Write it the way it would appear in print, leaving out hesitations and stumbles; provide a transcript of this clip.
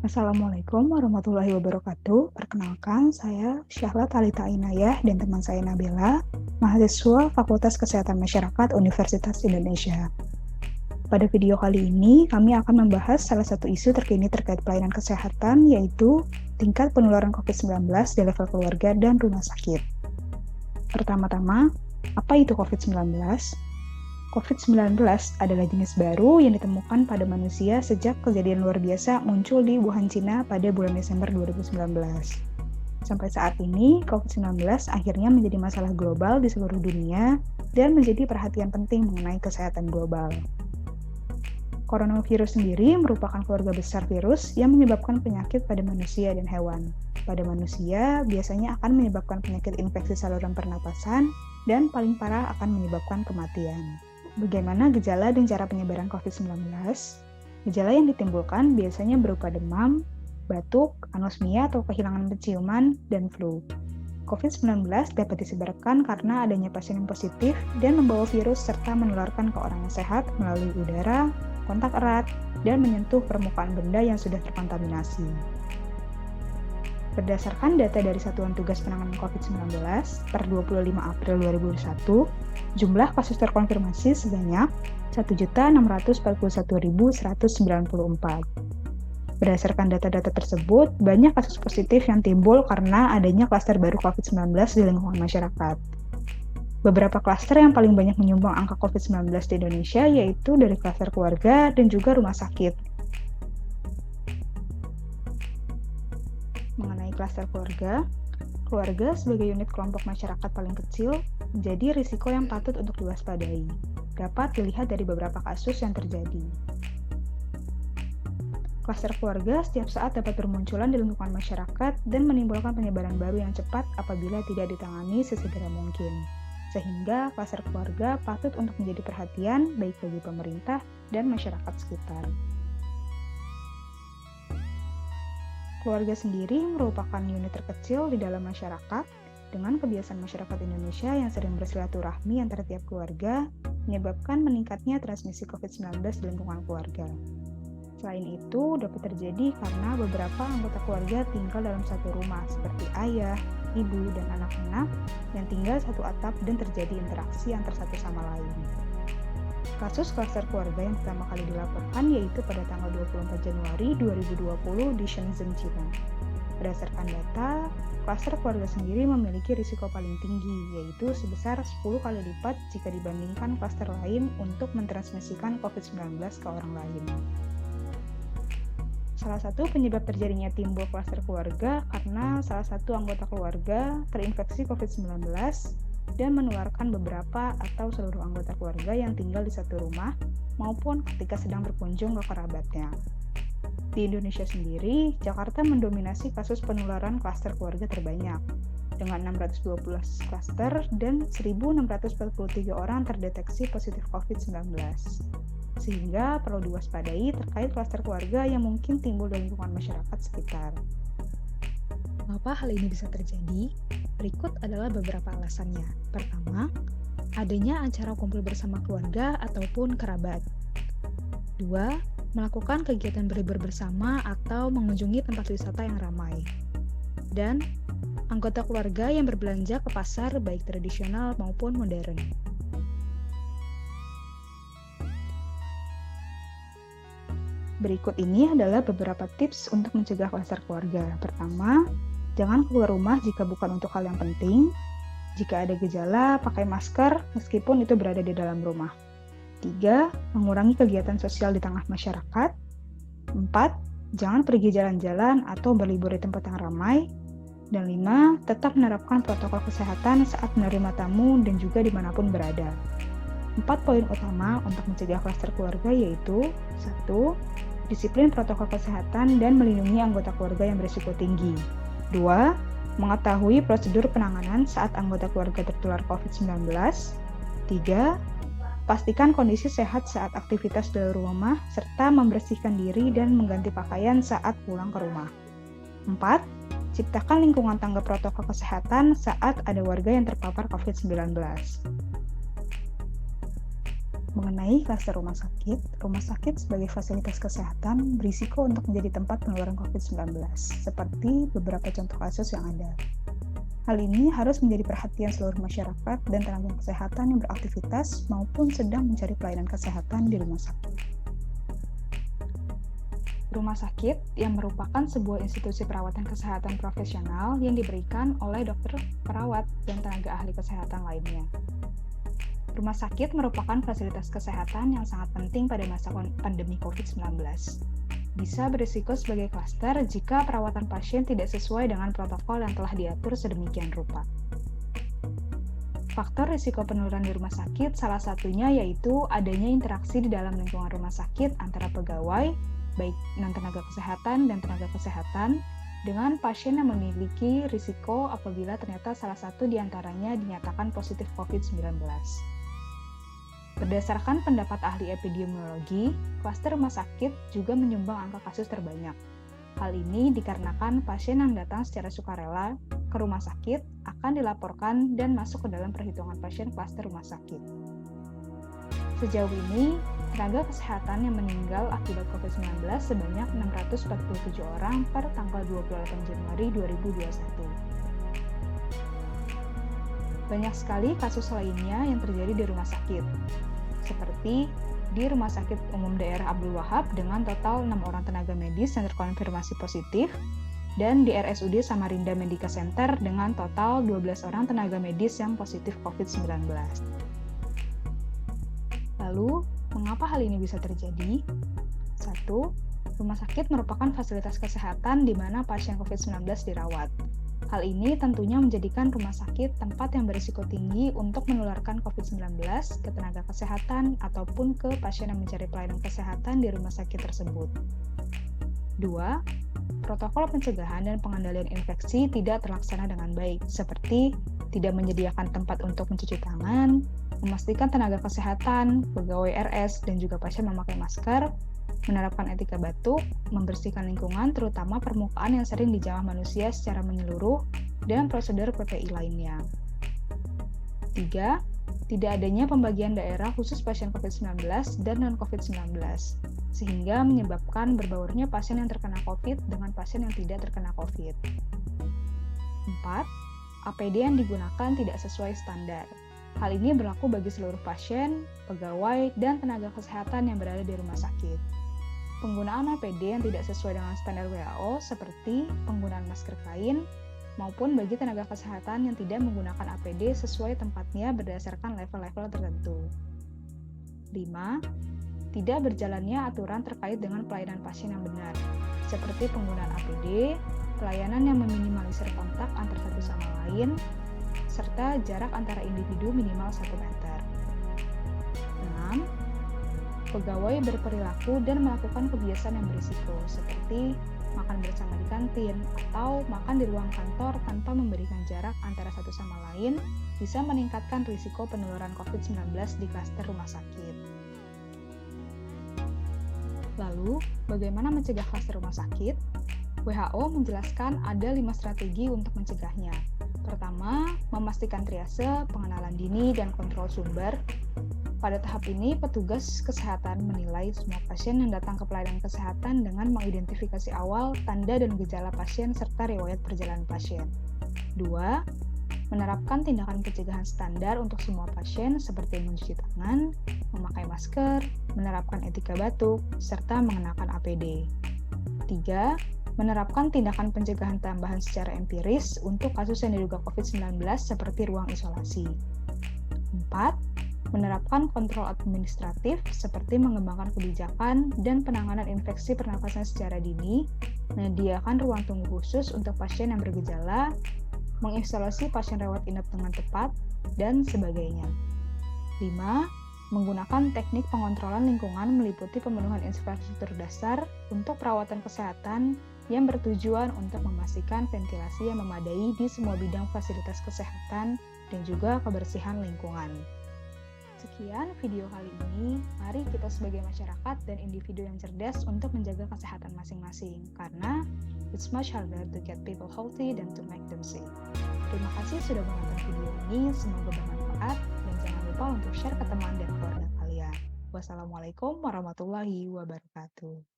Assalamualaikum warahmatullahi wabarakatuh. Perkenalkan, saya Syahla Talita Inayah dan teman saya Nabila, mahasiswa Fakultas Kesehatan Masyarakat Universitas Indonesia. Pada video kali ini, kami akan membahas salah satu isu terkini terkait pelayanan kesehatan, yaitu tingkat penularan COVID-19 di level keluarga dan rumah sakit. Pertama-tama, apa itu COVID-19? COVID-19 adalah jenis baru yang ditemukan pada manusia sejak kejadian luar biasa muncul di Wuhan, Cina pada bulan Desember 2019. Sampai saat ini, COVID-19 akhirnya menjadi masalah global di seluruh dunia dan menjadi perhatian penting mengenai kesehatan global. Coronavirus sendiri merupakan keluarga besar virus yang menyebabkan penyakit pada manusia dan hewan. Pada manusia, biasanya akan menyebabkan penyakit infeksi saluran pernapasan dan paling parah akan menyebabkan kematian. Bagaimana gejala dan cara penyebaran COVID-19? Gejala yang ditimbulkan biasanya berupa demam, batuk, anosmia atau kehilangan penciuman, dan flu. COVID-19 dapat disebarkan karena adanya pasien yang positif dan membawa virus serta menularkan ke orang yang sehat melalui udara, kontak erat, dan menyentuh permukaan benda yang sudah terkontaminasi. Berdasarkan data dari Satuan Tugas Penanganan COVID-19 per 25 April 2021, jumlah kasus terkonfirmasi sebanyak 1.641.194. Berdasarkan data-data tersebut, banyak kasus positif yang timbul karena adanya klaster baru COVID-19 di lingkungan masyarakat. Beberapa klaster yang paling banyak menyumbang angka COVID-19 di Indonesia yaitu dari klaster keluarga dan juga rumah sakit. Mengenai klaster keluarga sebagai unit kelompok masyarakat paling kecil menjadi risiko yang patut untuk diwaspadai. Dapat dilihat dari beberapa kasus yang terjadi. Klaster keluarga setiap saat dapat bermunculan di lingkungan masyarakat dan menimbulkan penyebaran baru yang cepat apabila tidak ditangani sesegera mungkin. Sehingga klaster keluarga patut untuk menjadi perhatian baik bagi pemerintah dan masyarakat sekitar. Keluarga sendiri merupakan unit terkecil di dalam masyarakat dengan kebiasaan masyarakat Indonesia yang sering bersilaturahmi antara tiap keluarga menyebabkan meningkatnya transmisi COVID-19 di lingkungan keluarga. Selain itu, dapat terjadi karena beberapa anggota keluarga tinggal dalam satu rumah seperti ayah, ibu, dan anak-anak yang tinggal satu atap dan terjadi interaksi antar satu sama lain. Kasus klaster keluarga yang pertama kali dilaporkan yaitu pada tanggal 24 Januari 2020 di Shenzhen, China. Berdasarkan data, klaster keluarga sendiri memiliki risiko paling tinggi, yaitu sebesar 10 kali lipat jika dibandingkan klaster lain untuk mentransmisikan COVID-19 ke orang lain. Salah satu penyebab terjadinya timbul klaster keluarga karena salah satu anggota keluarga terinfeksi COVID-19 dan menularkan beberapa atau seluruh anggota keluarga yang tinggal di satu rumah maupun ketika sedang berkunjung ke kerabatnya. Di Indonesia sendiri, Jakarta mendominasi kasus penularan klaster keluarga terbanyak dengan 612 klaster dan 1.643 orang terdeteksi positif COVID-19. Sehingga perlu diwaspadai terkait klaster keluarga yang mungkin timbul di lingkungan masyarakat sekitar. Mengapa hal ini bisa terjadi? Berikut adalah beberapa alasannya. Pertama, adanya acara kumpul bersama keluarga ataupun kerabat. 2. Melakukan kegiatan berlibur bersama atau mengunjungi tempat wisata yang ramai. Dan anggota keluarga yang berbelanja ke pasar baik tradisional maupun modern. Berikut ini adalah beberapa tips untuk mencegah klaster keluarga. Pertama, jangan keluar rumah jika bukan untuk hal yang penting. Jika ada gejala, pakai masker meskipun itu berada di dalam rumah. 3. Mengurangi kegiatan sosial di tengah masyarakat. 4. Jangan pergi jalan-jalan atau berlibur di tempat yang ramai. Dan 5. Tetap menerapkan protokol kesehatan saat menerima tamu dan juga dimanapun berada. 4 poin utama untuk mencegah klaster keluarga yaitu 1. Disiplin protokol kesehatan dan melindungi anggota keluarga yang berisiko tinggi. 2. Mengetahui prosedur penanganan saat anggota keluarga tertular COVID-19. 3. Pastikan kondisi sehat saat aktivitas di rumah, serta membersihkan diri dan mengganti pakaian saat pulang ke rumah. 4. Ciptakan lingkungan tanggap protokol kesehatan saat ada warga yang terpapar COVID-19. Mengenai klaster rumah sakit sebagai fasilitas kesehatan berisiko untuk menjadi tempat penularan COVID-19, seperti beberapa contoh kasus yang ada. Hal ini harus menjadi perhatian seluruh masyarakat dan tenaga kesehatan yang beraktivitas maupun sedang mencari pelayanan kesehatan di rumah sakit. Rumah sakit yang merupakan sebuah institusi perawatan kesehatan profesional yang diberikan oleh dokter, perawat, dan tenaga ahli kesehatan lainnya. Rumah sakit merupakan fasilitas kesehatan yang sangat penting pada masa pandemi COVID-19. Bisa berisiko sebagai klaster jika perawatan pasien tidak sesuai dengan protokol yang telah diatur sedemikian rupa. Faktor risiko penularan di rumah sakit salah satunya yaitu adanya interaksi di dalam lingkungan rumah sakit antara pegawai, baik non-tenaga kesehatan dan tenaga kesehatan, dengan pasien yang memiliki risiko apabila ternyata salah satu di antaranya dinyatakan positif COVID-19. Berdasarkan pendapat ahli epidemiologi, klaster rumah sakit juga menyumbang angka kasus terbanyak. Hal ini dikarenakan pasien yang datang secara sukarela ke rumah sakit akan dilaporkan dan masuk ke dalam perhitungan pasien klaster rumah sakit. Sejauh ini, tenaga kesehatan yang meninggal akibat COVID-19 sebanyak 647 orang per tanggal 28 Januari 2021. Banyak sekali kasus lainnya yang terjadi di rumah sakit, seperti di Rumah Sakit Umum Daerah Abdul Wahab dengan total 6 orang tenaga medis yang terkonfirmasi positif, dan di RSUD Samarinda Medica Center dengan total 12 orang tenaga medis yang positif COVID-19. Lalu, mengapa hal ini bisa terjadi? 1. Rumah sakit merupakan fasilitas kesehatan di mana pasien COVID-19 dirawat. Hal ini tentunya menjadikan rumah sakit tempat yang berisiko tinggi untuk menularkan COVID-19 ke tenaga kesehatan ataupun ke pasien yang mencari pelayanan kesehatan di rumah sakit tersebut. 2. Protokol pencegahan dan pengendalian infeksi tidak terlaksana dengan baik, seperti tidak menyediakan tempat untuk mencuci tangan, memastikan tenaga kesehatan, pegawai RS, dan juga pasien memakai masker, menerapkan etika batuk, membersihkan lingkungan terutama permukaan yang sering dijamah manusia secara menyeluruh, dan prosedur PPI lainnya. 3. Tidak adanya pembagian daerah khusus pasien COVID-19 dan non-COVID-19, sehingga menyebabkan berbaurnya pasien yang terkena COVID dengan pasien yang tidak terkena COVID. 4. APD yang digunakan tidak sesuai standar. Hal ini berlaku bagi seluruh pasien, pegawai, dan tenaga kesehatan yang berada di rumah sakit. Penggunaan APD yang tidak sesuai dengan standar WHO seperti penggunaan masker kain, maupun bagi tenaga kesehatan yang tidak menggunakan APD sesuai tempatnya berdasarkan level-level tertentu. 5. Tidak berjalannya aturan terkait dengan pelayanan pasien yang benar, seperti penggunaan APD, pelayanan yang meminimalisir kontak antar satu sama lain, serta jarak antara individu minimal 1 meter. 6. Pegawai berperilaku dan melakukan kebiasaan yang berisiko, seperti makan bersama di kantin atau makan di ruang kantor tanpa memberikan jarak antara satu sama lain, bisa meningkatkan risiko penularan COVID-19 di klaster rumah sakit. Lalu, bagaimana mencegah klaster rumah sakit? WHO menjelaskan ada 5 strategi untuk mencegahnya. Pertama, memastikan triase, pengenalan dini, dan kontrol sumber. Pada tahap ini, petugas kesehatan menilai semua pasien yang datang ke pelayanan kesehatan dengan mengidentifikasi awal tanda dan gejala pasien serta riwayat perjalanan pasien. 2. Menerapkan tindakan pencegahan standar untuk semua pasien seperti mencuci tangan, memakai masker, menerapkan etika batuk, serta mengenakan APD. 3. Menerapkan tindakan pencegahan tambahan secara empiris untuk kasus yang diduga COVID-19 seperti ruang isolasi. 4. Menerapkan kontrol administratif seperti mengembangkan kebijakan dan penanganan infeksi pernafasan secara dini, menyediakan ruang tunggu khusus untuk pasien yang bergejala, mengisolasi pasien rawat inap dengan tepat, dan sebagainya. 5. Menggunakan teknik pengontrolan lingkungan meliputi pemenuhan infrastruktur dasar untuk perawatan kesehatan yang bertujuan untuk memastikan ventilasi yang memadai di semua bidang fasilitas kesehatan dan juga kebersihan lingkungan. Sekian video kali ini, mari kita sebagai masyarakat dan individu yang cerdas untuk menjaga kesehatan masing-masing, karena it's much harder to get people healthy than to make them sick. Terima kasih sudah menonton video ini, semoga bermanfaat, dan jangan lupa untuk share ke teman dan keluarga kalian. Wassalamualaikum warahmatullahi wabarakatuh.